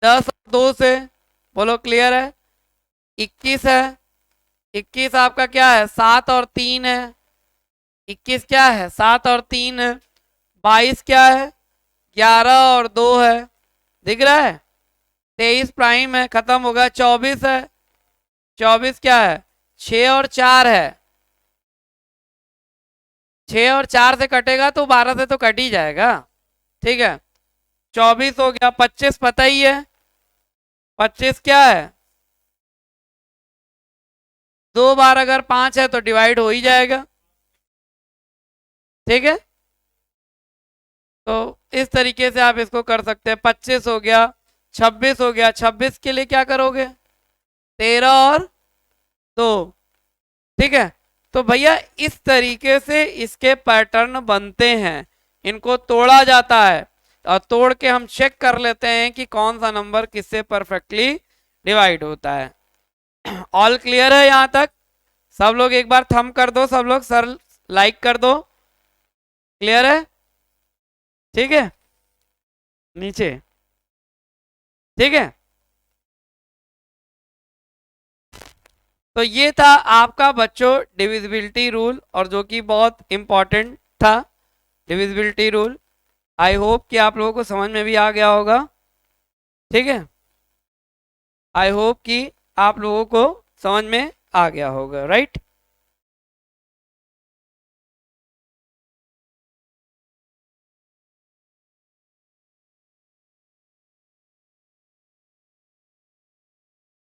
10 और 2 से, बोलो क्लियर है? 21 है, 21 आपका क्या है? 7 और 3 है। 21 क्या है? 7 और 3 है। 22 क्या है? 11 और 2 है, दिख रहा है? 23 प्राइम है, खत्म हो गया। 24 है, 24 क्या है? 6 और 4 है। 6 और 4 से कटेगा तो 12 से तो कट ही जाएगा, ठीक है। 24 हो गया। 25 पता ही है, 25 क्या है? 2 बार अगर 5 है तो डिवाइड हो ही जाएगा, ठीक है। तो इस तरीके से आप इसको कर सकते हैं। 25 हो गया, 26 हो गया। 26 के लिए क्या करोगे? 13 और 2, ठीक है। तो भैया इस तरीके से इसके पैटर्न बनते हैं, इनको तोड़ा जाता है और तोड़ के हम चेक कर लेते हैं कि कौन सा नंबर किससे परफेक्टली डिवाइड होता है। ऑल क्लियर है यहां तक? सब लोग एक बार थंब कर दो, सब लोग सर लाइक कर दो, क्लियर है? ठीक है, नीचे, ठीक है। तो ये था आपका बच्चों डिविजिबिलिटी रूल, और जो कि बहुत इंपॉर्टेंट था डिविजिबिलिटी रूल। आई होप कि आप लोगों को समझ में भी आ गया होगा, ठीक है। आई होप कि आप लोगों को समझ में आ गया होगा, राइट?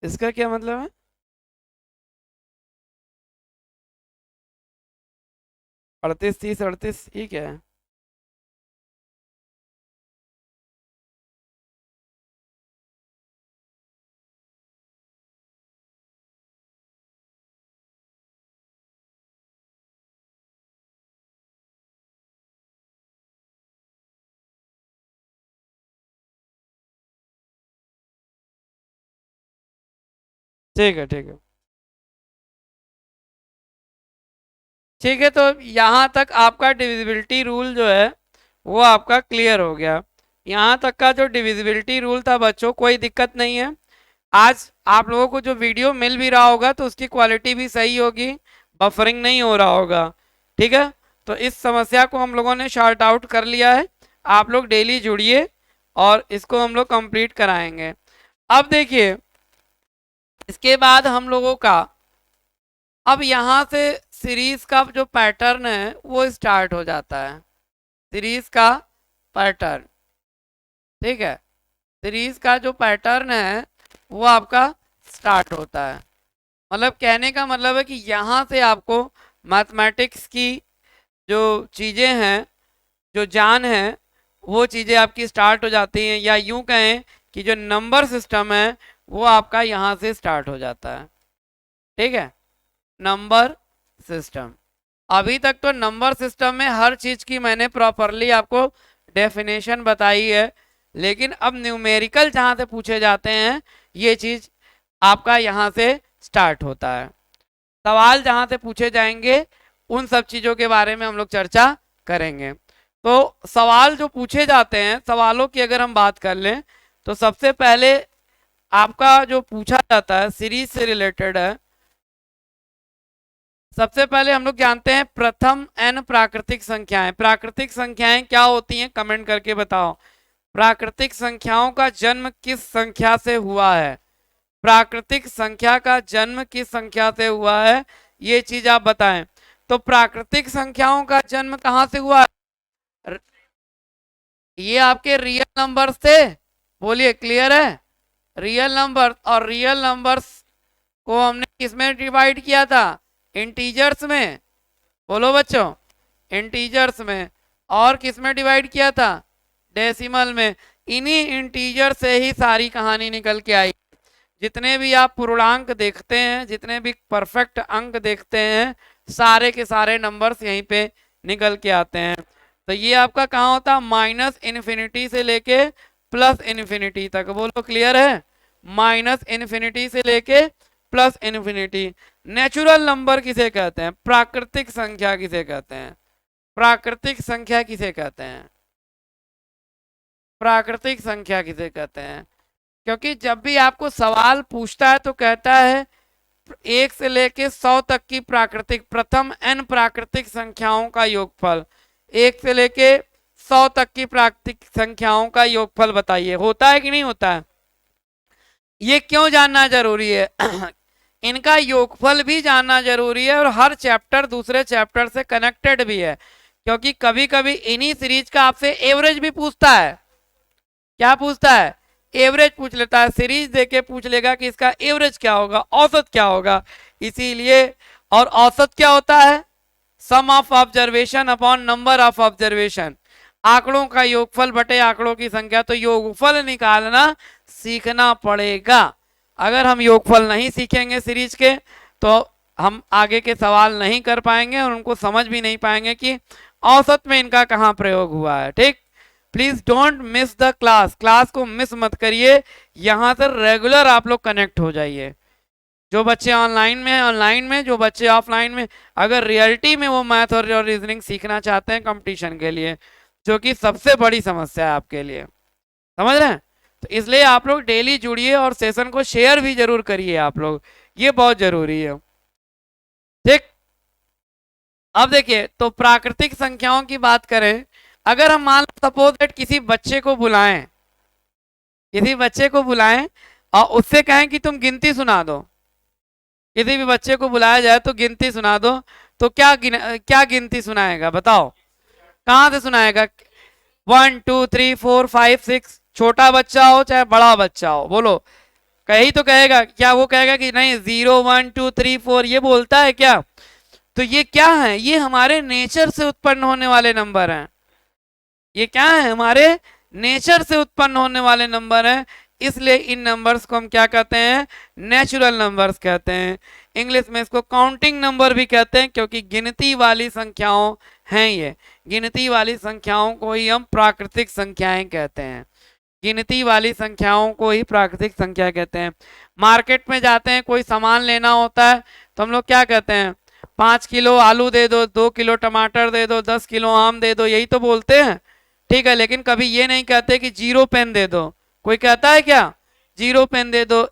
इसका क्या मतलब है? 38 30 38, ये क्या है? ठीक है, ठीक है, ठीक है। तो यहाँ तक आपका डिविजिबिलिटी रूल जो है वो आपका क्लियर हो गया। यहाँ तक का जो डिविजिबिलिटी रूल था बच्चों, कोई दिक्कत नहीं है। आज आप लोगों को जो वीडियो मिल भी रहा होगा तो उसकी क्वालिटी भी सही होगी, बफरिंग नहीं हो रहा होगा, ठीक है। तो इस समस्या को हम लोगों ने शॉर्ट आउट कर लिया है। आप लोग डेली जुड़िए और इसको हम लोग कंप्लीट कराएंगे। अब देखिए, इसके बाद हम लोगों का अब यहाँ से सीरीज का जो पैटर्न है वो स्टार्ट हो जाता है। सीरीज का पैटर्न, ठीक है। सीरीज का जो पैटर्न है वो आपका स्टार्ट होता है। मतलब कहने का मतलब है कि यहाँ से आपको मैथमेटिक्स की जो चीज़ें हैं, जो जान है, वो चीज़ें आपकी स्टार्ट हो जाती हैं, या यूं कहें कि जो नंबर सिस्टम है वो आपका यहाँ से स्टार्ट हो जाता है। ठीक है, नंबर सिस्टम। अभी तक तो नंबर सिस्टम में हर चीज़ की मैंने प्रॉपरली आपको डेफिनेशन बताई है, लेकिन अब न्यूमेरिकल जहाँ से पूछे जाते हैं ये चीज़ आपका यहाँ से स्टार्ट होता है। सवाल जहाँ से पूछे जाएंगे उन सब चीज़ों के बारे में हम लोग चर्चा करेंगे। तो सवाल जो पूछे जाते हैं, सवालों की अगर हम बात कर लें तो सबसे पहले आपका जो पूछा जाता है सीरीज से रिलेटेड है। सबसे पहले हम लोग जानते हैं प्रथम n प्राकृतिक संख्याएं। प्राकृतिक संख्याएं क्या होती हैं, कमेंट करके बताओ। प्राकृतिक संख्याओं का जन्म किस संख्या से हुआ है? प्राकृतिक संख्या का जन्म किस संख्या से हुआ है, ये चीज आप बताएं। तो प्राकृतिक संख्याओं का जन्म कहां से हुआ है? ये आपके रियल नंबर से। बोलिए, क्लियर है? रियल नंबर, और रियल नंबर्स को हमने किसमें डिवाइड किया था? इंटीजर्स में। बोलो बच्चों, इंटीजर्स में। और किसमें डिवाइड किया था? डेसिमल में। इन्हीं इंटीजर से ही सारी कहानी निकल के आई। जितने भी आप पूर्णांक देखते हैं, जितने भी परफेक्ट अंक देखते हैं, सारे के सारे नंबर्स यहीं पे निकल के आते हैं। तो ये आपका कहाँ होता है? माइनस इन्फिनिटी से लेके प्लस इन्फिनिटी तक। बोलो, क्लियर है? माइनस इन्फिनिटी से लेके प्लस इन्फिनिटी। नेचुरल नंबर किसे कहते हैं? प्राकृतिक संख्या किसे कहते हैं? प्राकृतिक संख्या किसे कहते हैं? प्राकृतिक संख्या किसे कहते हैं? क्योंकि जब भी आपको सवाल पूछता है तो कहता है 1 से लेके 100 तक की प्राकृतिक, प्रथम n प्राकृतिक संख्याओं का योगफल। 1 से लेके 100 तक की प्राकृतिक संख्याओं का योगफल बताइए। होता है कि नहीं होता है? ये क्यों जानना जरूरी है? इनका योगफल भी जानना जरूरी है, और हर चैप्टर दूसरे चैप्टर से कनेक्टेड भी है, क्योंकि कभी कभी इन्हीं सीरीज का आपसे एवरेज भी पूछता है। क्या पूछता है? एवरेज पूछ लेता है। सीरीज देके पूछ लेगा कि इसका एवरेज क्या होगा, औसत क्या होगा। इसीलिए, और औसत क्या होता है? Sum of observation upon number of observation. आंकड़ों का योगफल बटे आंकड़ों की संख्या। तो योगफल निकालना सीखना पड़ेगा। अगर हम योगफल नहीं सीखेंगे सीरीज के तो हम आगे के सवाल नहीं कर पाएंगे और उनको समझ भी नहीं पाएंगे कि औसत में इनका कहाँ प्रयोग हुआ है। ठीक, please don't miss the class. Class को मिस मत करिए, यहाँ से रेगुलर आप लोग कनेक्ट हो जाइए। जो बच्चे ऑनलाइन में, ऑनलाइन में, जो बच्चे ऑफलाइन में, अगर रियलिटी में वो मैथ और रीजनिंग सीखना चाहते हैं कंपटीशन के लिए, जो कि सबसे बड़ी समस्या है आपके लिए, समझ रहे हैं? तो इसलिए आप लोग डेली जुड़िए और सेशन को शेयर भी जरूर करिए आप लोग, ये बहुत जरूरी है। ठीक, अब देखिए, तो प्राकृतिक संख्याओं की बात करें, अगर हम मान सपोज दैट किसी बच्चे को बुलाएं, किसी बच्चे को बुलाएं और उससे कहें कि तुम गिनती सुना दो, किसी भी बच्चे को बुलाया जाए तो गिनती सुना दो, तो क्या गिनती सुनाएगा बताओ? कहाँ से सुनाएगा? 1 2 3 4 5 6। छोटा बच्चा हो चाहे बड़ा बच्चा हो, बोलो, कहीं तो कहेगा क्या? वो कहेगा कि नहीं 0 1 2 3 4 ये बोलता है क्या? तो ये क्या है? ये हमारे नेचर से उत्पन्न होने वाले नंबर हैं। ये क्या है? हमारे नेचर से उत्पन्न होने वाले नंबर हैं। इसलिए इन नंबर्स को हम क्या कहते हैं? नेचुरल नंबर्स कहते हैं। इंग्लिश में इसको काउंटिंग नंबर भी कहते हैं, क्योंकि गिनती वाली संख्याओं हैं ये। गिनती वाली संख्याओं को ही हम प्राकृतिक संख्याएं कहते हैं। गिनती वाली संख्याओं को ही प्राकृतिक संख्या कहते हैं। मार्केट में जाते हैं, कोई सामान लेना होता है तो हम लोग क्या कहते हैं? 5 किलो आलू दे दो, 2 किलो टमाटर दे दो, 10 किलो आम दे दो, यही तो बोलते हैं। ठीक है, लेकिन कभी ये नहीं कहते कि 0 पेन दे दो। कोई कहता है क्या? 0 पेन दे दो,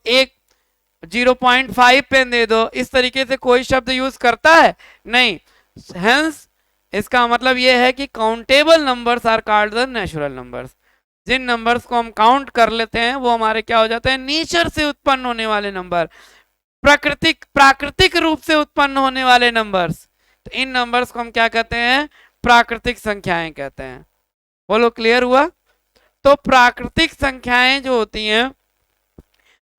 0.5 पेन दे दो, इस तरीके से कोई शब्द यूज करता है? नहीं। हेंस इसका मतलब यह है कि countable numbers are called the natural numbers. जिन नंबर्स को हम काउंट कर लेते हैं वो हमारे क्या हो जाते हैं? नेचर से उत्पन्न होने वाले नंबर, प्राकृतिक रूप से उत्पन्न होने वाले नंबर्स। तो इन नंबर्स को हम क्या कहते हैं? प्राकृतिक संख्याएं कहते हैं। बोलो, क्लियर हुआ? तो प्राकृतिक संख्याएं जो होती हैं,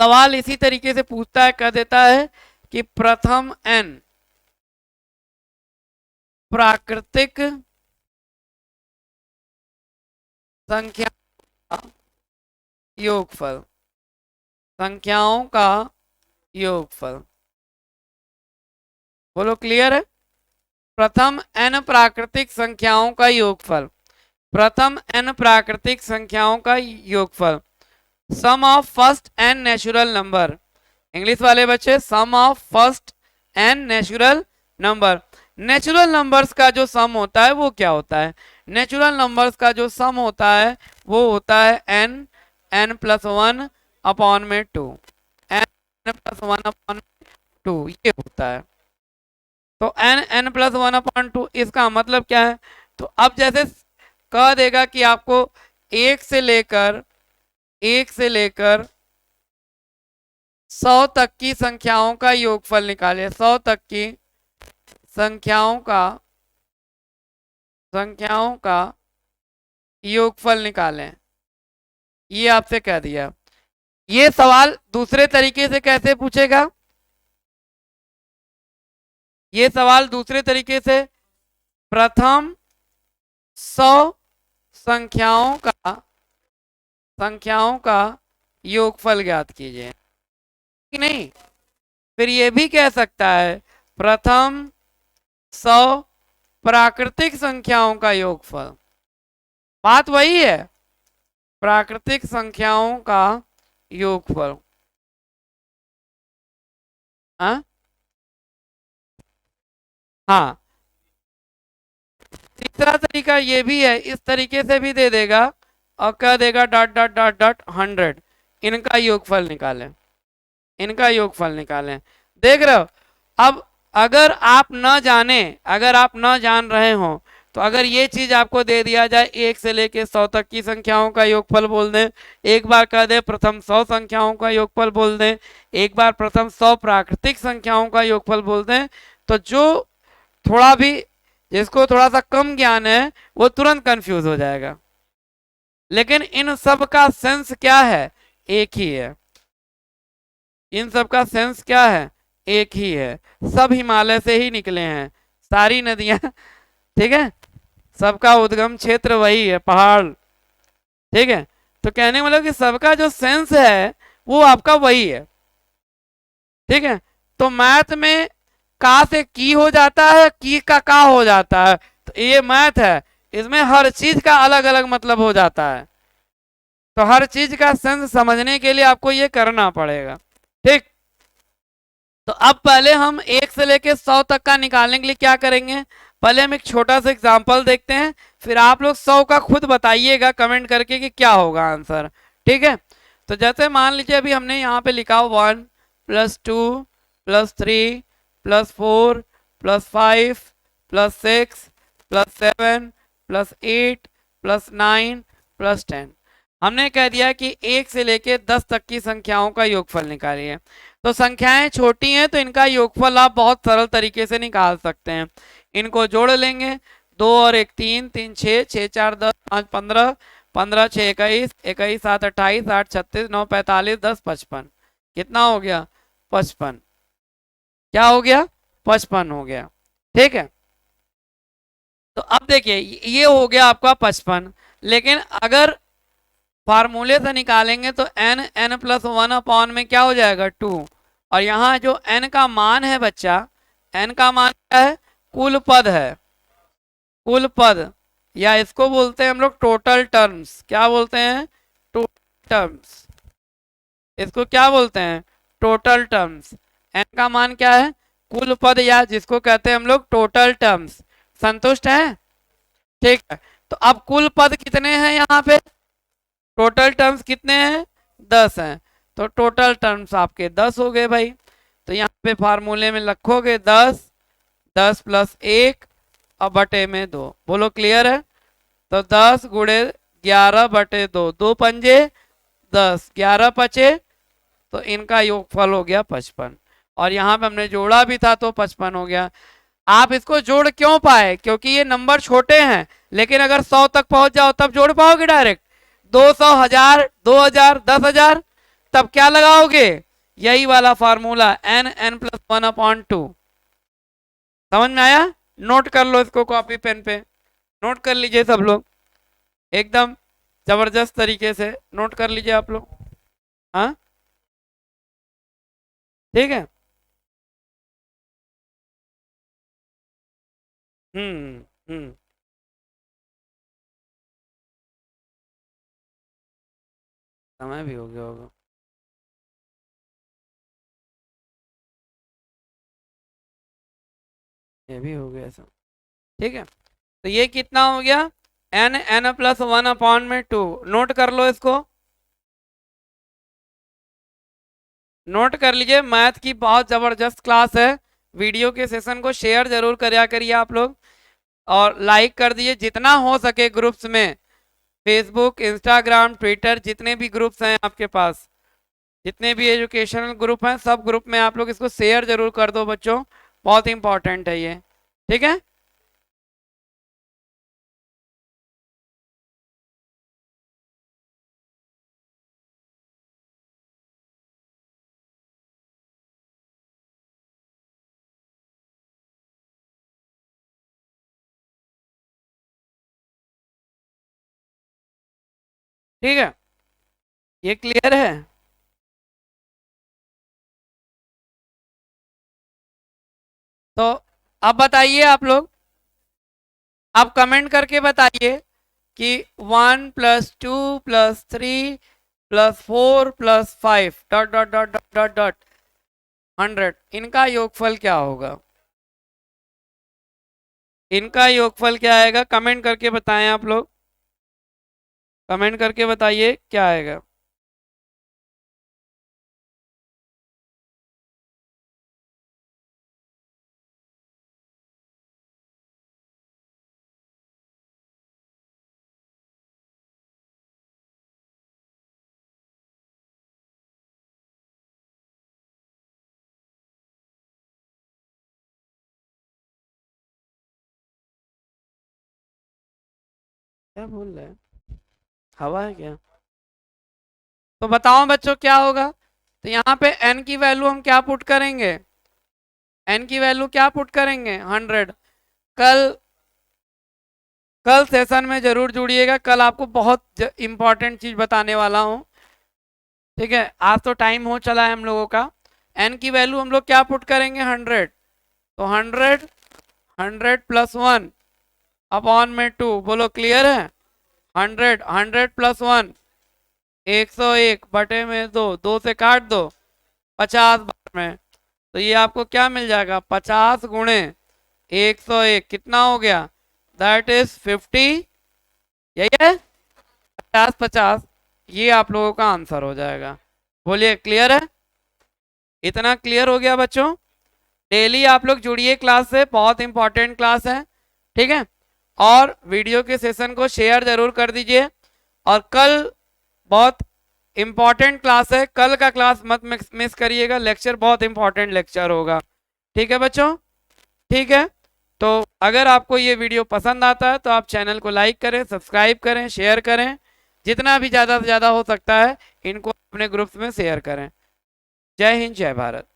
सवाल इसी तरीके से पूछता है, कह देता है कि प्रथम n प्राकृतिक संख्या का योगफल, संख्याओं का योगफल। बोलो क्लियर है? प्रथम n प्राकृतिक संख्याओं का योगफल, प्रथम n प्राकृतिक संख्याओं का योगफल। Sum of first n natural number, English वाले बच्चे, sum of first n natural number. Natural numbers का जो सम होता है वो क्या होता है? नेचुरल नंबर्स का जो सम होता है वो होता है n, n plus one upon में 2, n प्लस वन अपॉन 2, ये होता है। तो n प्लस वन अपॉन 2, इसका मतलब क्या है? तो अब जैसे कह देगा कि आपको एक से लेकर 100 तक की संख्याओं का योगफल निकाले, 100 तक की संख्याओं का योगफल निकालें, ये आपसे कह दिया। ये सवाल दूसरे तरीके से कैसे पूछेगा? ये सवाल दूसरे तरीके से, प्रथम 100 संख्याओं का योगफल ज्ञात कीजिए, कि नहीं? फिर ये भी कह सकता है प्रथम 100 प्राकृतिक संख्याओं का योगफल, बात वही है, प्राकृतिक संख्याओं का योगफल। हाँ, तीसरा तरीका ये भी है, इस तरीके से भी दे देगा और कह देगा डॉट डॉट डॉट डॉट 100, इनका योगफल निकालें, इनका योगफल निकालें। देख रहे हो? अब अगर आप न जाने, अगर आप न जान रहे हो, तो अगर ये चीज आपको दे दिया जाए 1 से लेके 100 तक की संख्याओं का योगफल बोल दें, एक बार कह दे प्रथम 100 संख्याओं का योगफल बोल दें, एक बार प्रथम 100 प्राकृतिक संख्याओं का योगफल बोल दें, तो जो थोड़ा भी, जिसको थोड़ा सा कम ज्ञान है वो तुरंत कंफ्यूज हो जाएगा। लेकिन इन सब का सेंस क्या है? एक ही है। इन सब का सेंस क्या है? एक ही है। सब हिमालय से ही निकले हैं, सारी नदियां, ठीक है, सबका उद्गम क्षेत्र वही है, पहाड़, ठीक है। तो कहने मतलब कि सबका जो सेंस है वो आपका वही है, ठीक है। तो मैथ में का से की हो जाता है, की का हो जाता है, तो ये मैथ है, इसमें हर चीज का अलग अलग मतलब हो जाता है। तो हर चीज का सेंस समझने के लिए आपको ये करना पड़ेगा, ठीक। तो अब पहले हम 1 से लेके 100 तक का निकालने के लिए क्या करेंगे? पहले हम एक छोटा सा एग्जांपल देखते हैं, फिर आप लोग 100 का खुद बताइएगा कमेंट करके कि क्या होगा आंसर, ठीक है। तो जैसे मान लीजिए अभी हमने यहाँ पे लिखा 1 + 2 + 3 + 4 + 5 + 6 + 7 + 8 + 9 + 10। हमने कह दिया कि 1 से लेके 10 तक की संख्याओं का योगफल निकालिए। तो संख्याएं छोटी हैं तो इनका योगफल आप बहुत सरल तरीके से निकाल सकते हैं। इनको जोड़ लेंगे, 2 और 1 3, 3 6, 6 4 10, 5 15, 15 6 21, 21 7 28, 8 36, 9 45, 10 55। कितना हो गया? 55। क्या हो गया? 55 हो गया, ठीक है। तो अब देखिए ये हो गया आपका 55, लेकिन अगर फार्मूले से निकालेंगे तो n प्लस 1 अपॉन में क्या हो जाएगा? 2। और यहाँ जो n का मान है बच्चा, n का मान क्या है? कुल पद है, कुल पद, या इसको बोलते हैं हम लोग टोटल टर्म्स। क्या बोलते हैं? Total terms. इसको क्या बोलते हैं? Total terms. n का मान क्या है? कुल पद, या जिसको कहते हैं हम लोग टोटल टर्म्स। संतुष्ट है? ठीक है। तो अब कुल पद कितने हैं यहाँ पे? टोटल टर्म्स कितने हैं? 10 हैं। तो टोटल टर्म्स आपके 10 हो गए भाई। तो यहाँ पे फार्मूले में रखोगे 10, 10 + 1 और बटे में 2। बोलो क्लियर है? तो 10 × 11 बटे 2, 2 पंजे 10, 11 पचे, तो इनका योगफल हो गया 55। और यहाँ पे हमने जोड़ा भी था तो 55 हो गया। आप इसको जोड़ क्यों पाए? क्योंकि ये नंबर छोटे हैं, लेकिन अगर 100 तक पहुंच जाओ तब जोड़ पाओगे डायरेक्ट। 200, 1000, 2000, 10,000, तब क्या लगाओगे? यही वाला फार्मूला n n प्लस 1/2। समझ में आया? नोट कर लो इसको कॉपी पेन पे, नोट कर लीजिए सब लोग, एकदम जबरदस्त तरीके से नोट कर लीजिए आप लोग। हाँ ठीक है। हम्म। समय भी हो गया होगा। ये भी हो गया सब। ठीक है, तो ये कितना हो गया? n n plus 1/2। नोट कर लो इसको, नोट कर लीजिए। मैथ की बहुत जबरदस्त क्लास है। वीडियो के सेशन को शेयर जरूर करिया करिए आप लोग, और लाइक कर दीजिए जितना हो सके ग्रुप्स में, फेसबुक, इंस्टाग्राम, ट्विटर, जितने भी ग्रुप्स हैं आपके पास, जितने भी एजुकेशनल ग्रुप हैं, सब ग्रुप में आप लोग इसको शेयर जरूर कर दो बच्चों, बहुत इंपॉर्टेंट है ये। ठीक है, ठीक है, ये क्लियर है? तो अब बताइए आप लोग, आप कमेंट करके बताइए कि 1 + 2 + 3 + 4 + 5 dot dot dot dot dot dot 100, इनका योगफल क्या होगा? इनका योगफल क्या आएगा? कमेंट करके बताएं आप लोग, कमेंट करके बताइए क्या आएगा। क्या बोल रहे हैं, हवा है क्या? तो बताओ बच्चों क्या होगा? तो यहाँ पे n की वैल्यू हम क्या पुट करेंगे? n की वैल्यू क्या पुट करेंगे? 100। कल कल सेशन में जरूर जुड़िएगा, कल आपको बहुत इंपॉर्टेंट चीज बताने वाला हूँ। ठीक है, आज तो टाइम हो चला है हम लोगों का। n की वैल्यू हम लोग क्या पुट करेंगे? 100। तो 100, 100 + 1/2 बोलो, क्लियर है? 100, 100 + 1, 101/2, 2 से काट दो, 50 बार में। तो ये आपको क्या मिल जाएगा? 50 × 101, कितना हो गया? That is 50। यही है, 50 50। ये आप लोगों का आंसर हो जाएगा। बोलिए, क्लियर है? इतना क्लियर हो गया बच्चों? डेली आप लोग जुड़िए क्लास से, बहुत इंपॉर्टेंट क्लास है। ठीक है, और वीडियो के सेशन को शेयर जरूर कर दीजिए। और कल बहुत इंपॉर्टेंट क्लास है, कल का क्लास मत मिस करिएगा, लेक्चर बहुत इंपॉर्टेंट लेक्चर होगा। ठीक है बच्चों? ठीक है, तो अगर आपको ये वीडियो पसंद आता है तो आप चैनल को लाइक करें, सब्सक्राइब करें, शेयर करें, जितना भी ज़्यादा से ज़्यादा हो सकता है इनको अपने ग्रुप्स में शेयर करें। जय हिंद, जय भारत।